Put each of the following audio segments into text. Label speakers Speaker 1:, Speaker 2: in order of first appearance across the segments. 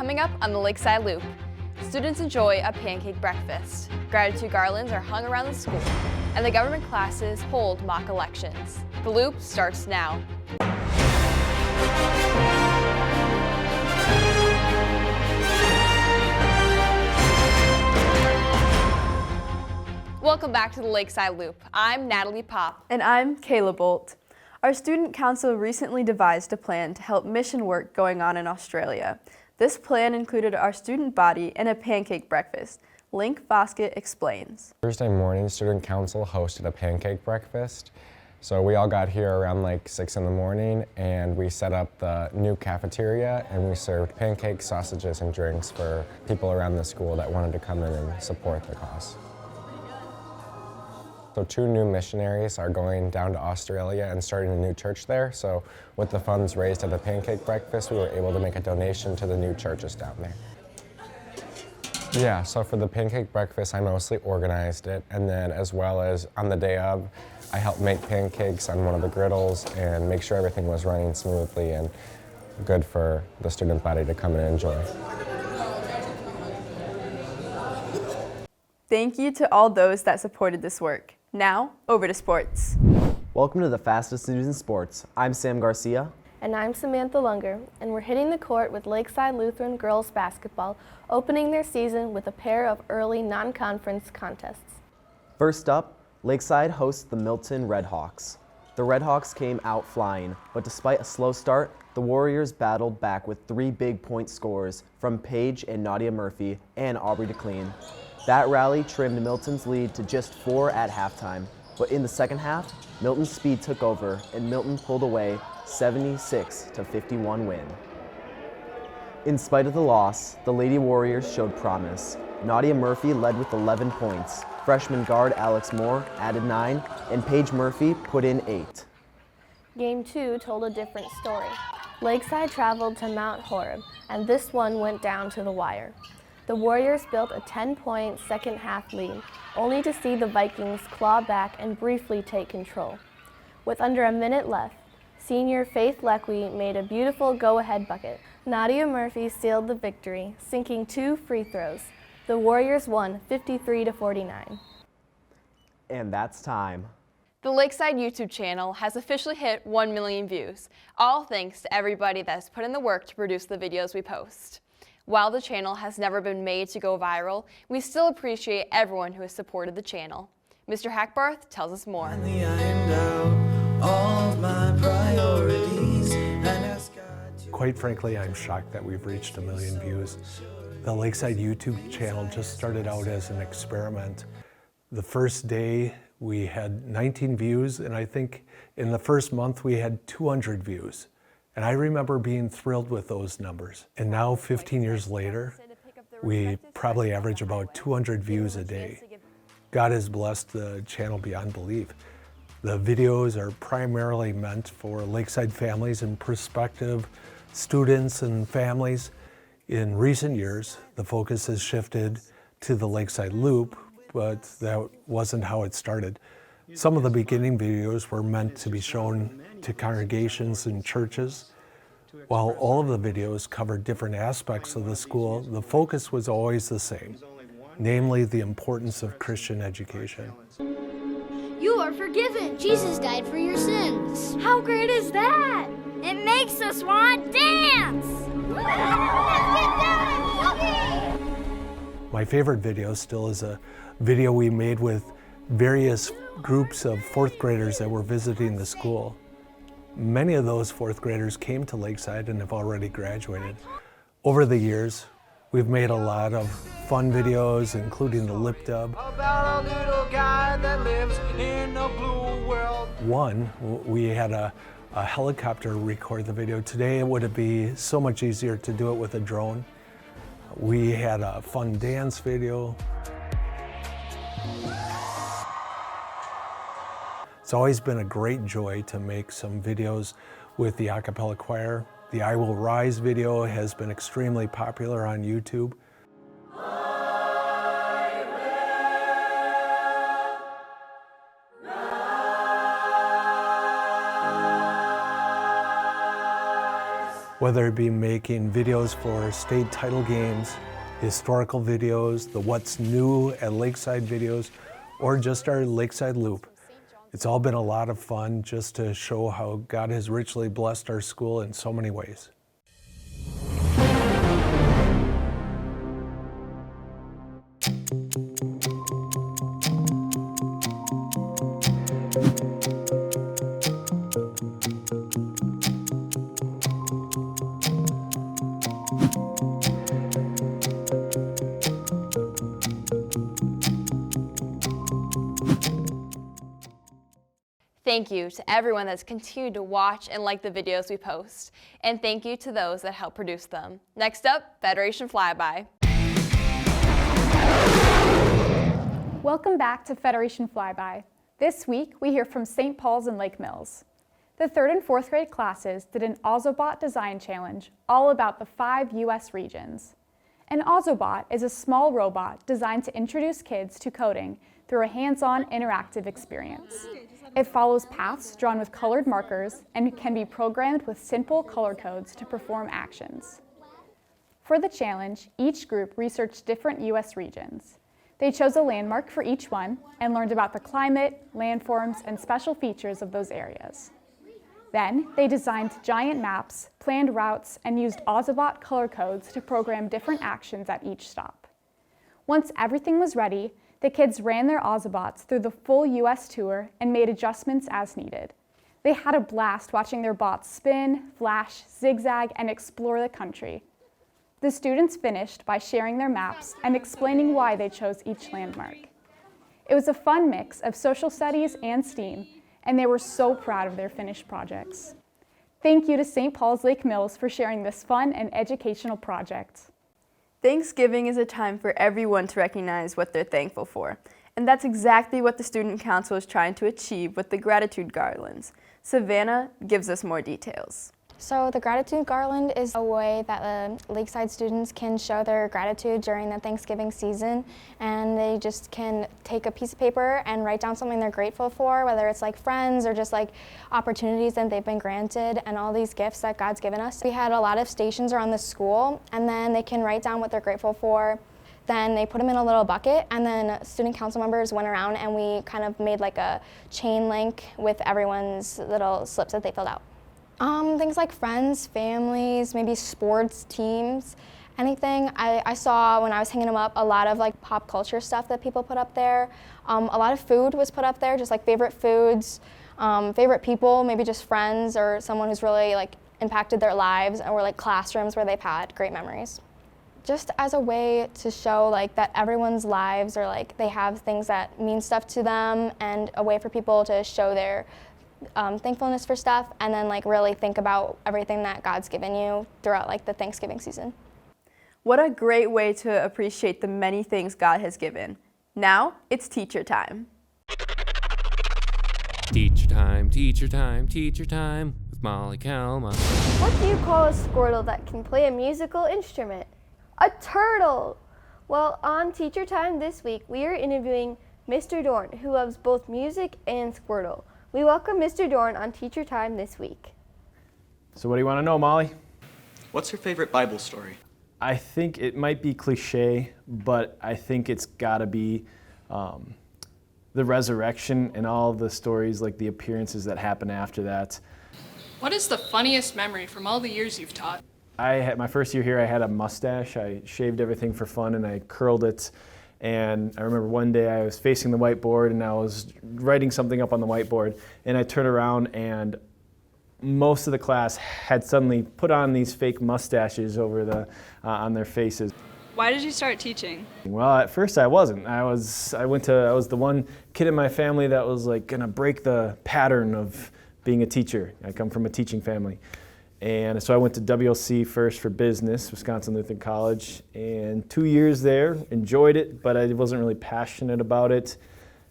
Speaker 1: Coming up on the Lakeside Loop, students enjoy a pancake breakfast, gratitude garlands are hung around the school, and the government classes hold mock elections. The Loop starts now. Welcome back to the Lakeside Loop. I'm Natalie Popp.
Speaker 2: And I'm Kayla Bolt. Our student council recently devised a plan to help mission work going on in Australia. This plan included our student body and a pancake breakfast. Link Foskett explains.
Speaker 3: Thursday morning, student council hosted a pancake breakfast. So we all got here around like 6 in the morning and we set up the new cafeteria and we served pancakes, sausages, and drinks for people around the school that wanted to come in and support the cause. So 2 new missionaries are going down to Australia and starting a new church there. So with the funds raised at the pancake breakfast, we were able to make a donation to the new churches down there. Yeah, so for the pancake breakfast, I mostly organized it. And then as well as on the day of, I helped make pancakes on one of the griddles and make sure everything was running smoothly and good for the student body to come and enjoy.
Speaker 2: Thank you to all those that supported this work. Now, over to sports.
Speaker 4: Welcome to the Fastest News in Sports. I'm Sam Garcia.
Speaker 5: And I'm Samantha Lunger, and we're hitting the court with Lakeside Lutheran girls basketball, opening their season with a pair of early non-conference contests.
Speaker 4: First up, Lakeside hosts the Milton Redhawks. The Redhawks came out flying, but despite a slow start, the Warriors battled back with 3 big point scores from Paige and Nadia Murphy and Aubrey DeClean. That rally trimmed Milton's lead to just 4 at halftime, but in the second half, Milton's speed took over and Milton pulled away 76-51 win. In spite of the loss, the Lady Warriors showed promise. Nadia Murphy led with 11 points. Freshman guard Alex Moore added 9, and Paige Murphy put in 8.
Speaker 5: Game 2 told a different story. Lakeside traveled to Mount Horeb, and this one went down to the wire. The Warriors built a 10-point second-half lead, only to see the Vikings claw back and briefly take control. With under a minute left, senior Faith Lequi made a beautiful go-ahead bucket. Nadia Murphy sealed the victory, sinking 2 free throws. The Warriors won 53-49.
Speaker 4: And that's time.
Speaker 1: The Lakeside YouTube channel has officially hit 1 million views, all thanks to everybody that has put in the work to produce the videos we post. While the channel has never been made to go viral, we still appreciate everyone who has supported the channel. Mr. Hackbarth tells us more.
Speaker 6: Quite frankly, I'm shocked that we've reached 1 million views. The Lakeside YouTube channel just started out as an experiment. The first day we had 19 views, and I think in the first month we had 200 views. And I remember being thrilled with those numbers. And now, 15 years later, we probably average about 200 views a day. God has blessed the channel beyond belief. The videos are primarily meant for Lakeside families and prospective students and families. In recent years, the focus has shifted to the Lakeside Loop, but that wasn't how it started. Some of the beginning videos were meant to be shown to congregations and churches. While all of the videos covered different aspects of the school, the focus was always the same, namely the importance of Christian education.
Speaker 7: You are forgiven. Jesus died for your sins. How great is that? It makes us want to dance. Let's get down.
Speaker 6: My favorite video still is a video we made with various groups of 4th graders that were visiting the school. Many of those 4th graders came to Lakeside and have already graduated. Over the years, we've made a lot of fun videos, including the lip dub.
Speaker 8: About a little guy that lives in a blue world.
Speaker 6: One, we had a helicopter record the video. Today it would be so much easier to do it with a drone. We had a fun dance video. It's always been a great joy to make some videos with the a cappella choir. The I Will Rise video has been extremely popular on YouTube. Whether it be making videos for state title games, historical videos, the What's New at Lakeside videos, or just our Lakeside Loop. It's all been a lot of fun just to show how God has richly blessed our school in so many ways.
Speaker 1: Thank you to everyone that's continued to watch and like the videos we post. And thank you to those that help produce them. Next up, Federation Flyby.
Speaker 9: Welcome back to Federation Flyby. This week, we hear from St. Paul's and Lake Mills. The 3rd and 4th grade classes did an Ozobot design challenge all about the 5 U.S. regions. An Ozobot is a small robot designed to introduce kids to coding through a hands-on interactive experience. It follows paths drawn with colored markers and can be programmed with simple color codes to perform actions. For the challenge, each group researched different U.S. regions. They chose a landmark for each one and learned about the climate, landforms, and special features of those areas. Then, they designed giant maps, planned routes, and used Ozobot color codes to program different actions at each stop. Once everything was ready, the kids ran their Ozobots through the full U.S. tour and made adjustments as needed. They had a blast watching their bots spin, flash, zigzag, and explore the country. The students finished by sharing their maps and explaining why they chose each landmark. It was a fun mix of social studies and STEAM, and they were so proud of their finished projects. Thank you to St. Paul's Lake Mills for sharing this fun and educational project.
Speaker 2: Thanksgiving is a time for everyone to recognize what they're thankful for. And that's exactly what the Student Council is trying to achieve with the gratitude garlands. Savannah gives us more details.
Speaker 10: So the gratitude garland is a way that the Lakeside students can show their gratitude during the Thanksgiving season, and they just can take a piece of paper and write down something they're grateful for, whether it's like friends or just like opportunities that they've been granted and all these gifts that God's given us. We had a lot of stations around the school, and then they can write down what they're grateful for. Then they put them in a little bucket, and then student council members went around and we kind of made like a chain link with everyone's little slips that they filled out. Things like friends, families, maybe sports teams, anything. I saw when I was hanging them up a lot of like pop culture stuff that people put up there. A lot of food was put up there, just like favorite foods, favorite people, maybe just friends or someone who's really like impacted their lives, or like classrooms where they've had great memories. Just as a way to show like that everyone's lives are like they have things that mean stuff to them, and a way for people to show their thankfulness for stuff, and then like really think about everything that God's given you throughout like the Thanksgiving season.
Speaker 2: What a great way to appreciate the many things God has given. Now it's teacher time.
Speaker 11: Teacher time, teacher time, teacher time with Molly Kalma.
Speaker 5: What do you call a squirtle that can play a musical instrument? A turtle! Well, on Teacher Time this week, we are interviewing Mr. Dorn, who loves both music and Squirtle. We welcome Mr. Dorn on Teacher Time this week.
Speaker 12: So what do you want to know, Molly?
Speaker 13: What's your favorite Bible story?
Speaker 12: I think it might be cliche, but I think it's got to be the resurrection and all the stories, like the appearances that happen after that.
Speaker 14: What is the funniest memory from all the years you've taught?
Speaker 12: I had my first year here, I had a mustache. I shaved everything for fun and I curled it. And I remember one day I was facing the whiteboard and I was writing something up on the whiteboard, and I turned around and most of the class had suddenly put on these fake mustaches over on their faces.
Speaker 14: Why did you start teaching?
Speaker 12: Well, at first I wasn't. I was the one kid in my family that was like gonna break the pattern of being a teacher. I come from a teaching family. And so I went to WLC first for business, Wisconsin Lutheran College, and 2 years there, enjoyed it, but I wasn't really passionate about it.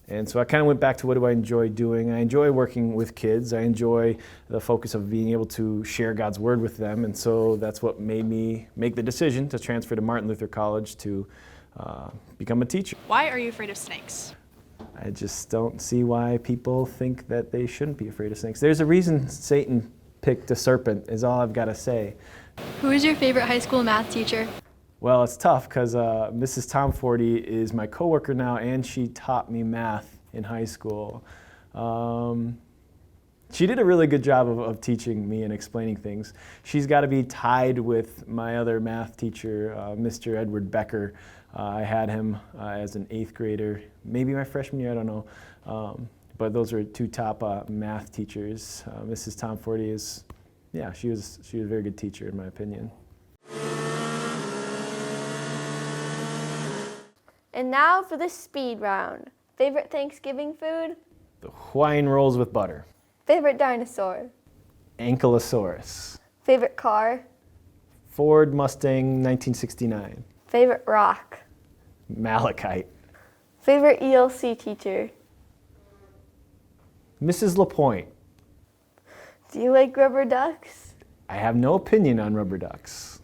Speaker 12: And so I kind of went back to what do I enjoy doing. I enjoy working with kids. I enjoy the focus of being able to share God's word with them. And so that's what made me make the decision to transfer to Martin Luther College to become a teacher.
Speaker 14: Why are you afraid of snakes?
Speaker 12: I just don't see why people think that they shouldn't be afraid of snakes. There's a reason Satan picked a serpent, is all I've got to say.
Speaker 15: Who is your favorite high school math teacher?
Speaker 12: Well, it's tough because Mrs. Tomforty is my coworker now, and she taught me math in high school. She did a really good job of teaching me and explaining things. She's got to be tied with my other math teacher, Mr. Edward Becker. I had him as an 8th grader, maybe my freshman year, I don't know. But those are 2 top math teachers. Mrs. Tomforty is, yeah, she was a very good teacher in my opinion.
Speaker 5: And now for the speed round. Favorite Thanksgiving food?
Speaker 12: The Hawaiian rolls with butter.
Speaker 5: Favorite dinosaur?
Speaker 12: Ankylosaurus.
Speaker 5: Favorite car?
Speaker 12: Ford Mustang 1969.
Speaker 5: Favorite rock?
Speaker 12: Malachite.
Speaker 5: Favorite ELC teacher?
Speaker 12: Mrs. LaPointe.
Speaker 5: Do you like rubber ducks?
Speaker 12: I have no opinion on rubber ducks.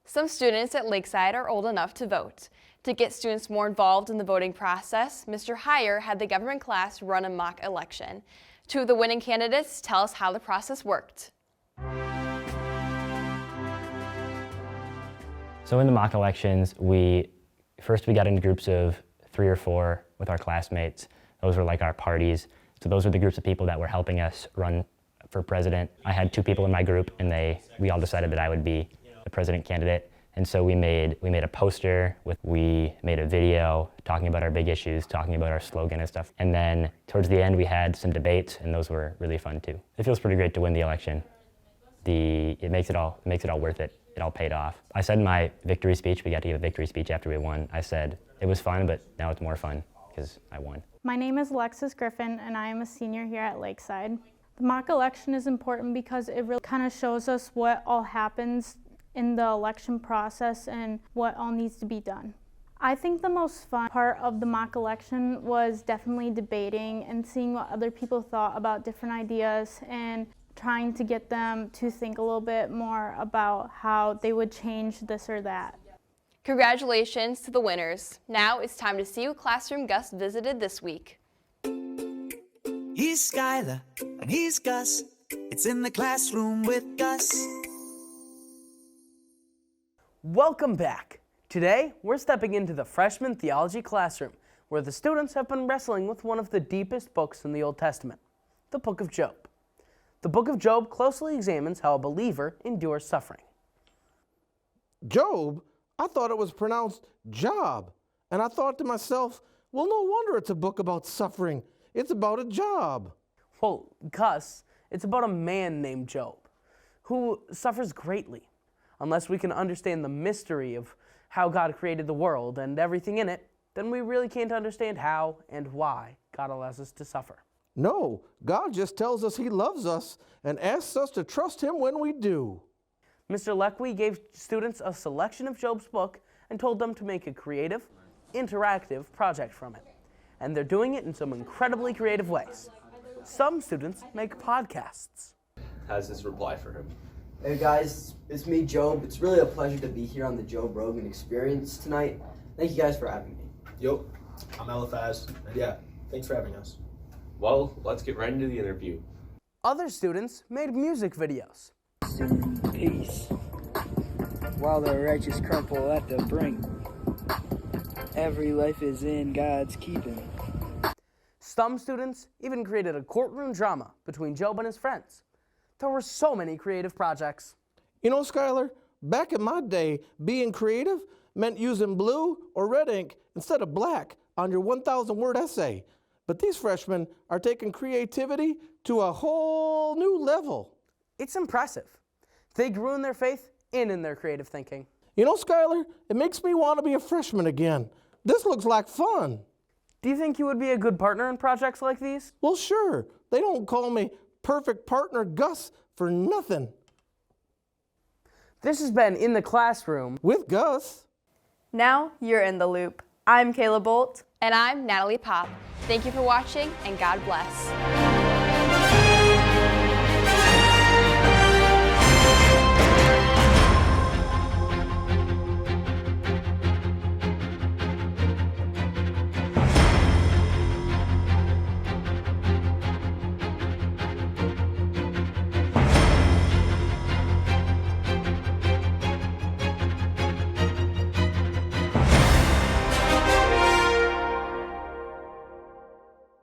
Speaker 1: Some students at Lakeside are old enough to vote. To get students more involved in the voting process, Mr. Heyer had the government class run a mock election. 2 of the winning candidates tell us how the process worked.
Speaker 16: So in the mock elections, we got into groups of 3 or 4 with our classmates. Those were like our parties. So those were the groups of people that were helping us run for president. I had 2 people in my group, and we all decided that I would be the president candidate. And so we made a poster, we made a video talking about our big issues, talking about our slogan and stuff. And then towards the end we had some debates, and those were really fun too. It feels pretty great to win the election. It makes it all worth it. It all paid off. I said in my victory speech, we got to give a victory speech after we won. I said it was fun, but now it's more fun because I won.
Speaker 17: My name is Alexis Griffin, and I am a senior here at Lakeside. The mock election is important because it really kind of shows us what all happens in the election process and what all needs to be done. I think the most fun part of the mock election was definitely debating and seeing what other people thought about different ideas and trying to get them to think a little bit more about how they would change this or that.
Speaker 1: Congratulations to the winners. Now it's time to see who classroom Gus visited this week.
Speaker 18: He's Skylar and he's Gus. It's in the classroom with Gus.
Speaker 19: Welcome back. Today, we're stepping into the freshman theology classroom, where the students have been wrestling with one of the deepest books in the Old Testament, the Book of Job. The Book of Job closely examines how a believer endures suffering.
Speaker 20: Job? I thought it was pronounced Job. And I thought to myself, well, no wonder it's a book about suffering. It's about a job.
Speaker 19: Well, Gus, it's about a man named Job, who suffers greatly. Unless we can understand the mystery of how God created the world and everything in it, then we really can't understand how and why God allows us to suffer.
Speaker 20: No, God just tells us He loves us and asks us to trust Him when we do.
Speaker 19: Mr. Leckwey gave students a selection of Job's book and told them to make a creative, interactive project from it. And they're doing it in some incredibly creative ways. Some students make podcasts.
Speaker 21: Has his reply for him.
Speaker 22: Hey guys, it's me, Job. It's really a pleasure to be here on the Job Rogan Experience tonight. Thank you guys for having me.
Speaker 21: Yo, I'm Eliphaz, and yeah, thanks for having us. Well, let's get right into the interview.
Speaker 19: Other students made music videos.
Speaker 23: Peace. While the righteous crumple at the brink, every life is in God's keeping.
Speaker 19: Some students even created a courtroom drama between Job and his friends. There were so many creative projects.
Speaker 20: You know, Skylar, back in my day, being creative meant using blue or red ink instead of black on your 1,000-word essay. But these freshmen are taking creativity to a whole new level.
Speaker 19: It's impressive. They grew in their faith and in their creative thinking.
Speaker 20: You know, Skylar, it makes me want to be a freshman again. This looks like fun.
Speaker 19: Do you think you would be a good partner in projects like these?
Speaker 20: Well, sure. They don't call me perfect partner Gus for nothing.
Speaker 19: This has been In the Classroom
Speaker 20: with Gus.
Speaker 2: Now you're in the loop. I'm Kayla Bolt.
Speaker 1: And I'm Natalie Pop. Thank you for watching, and God bless.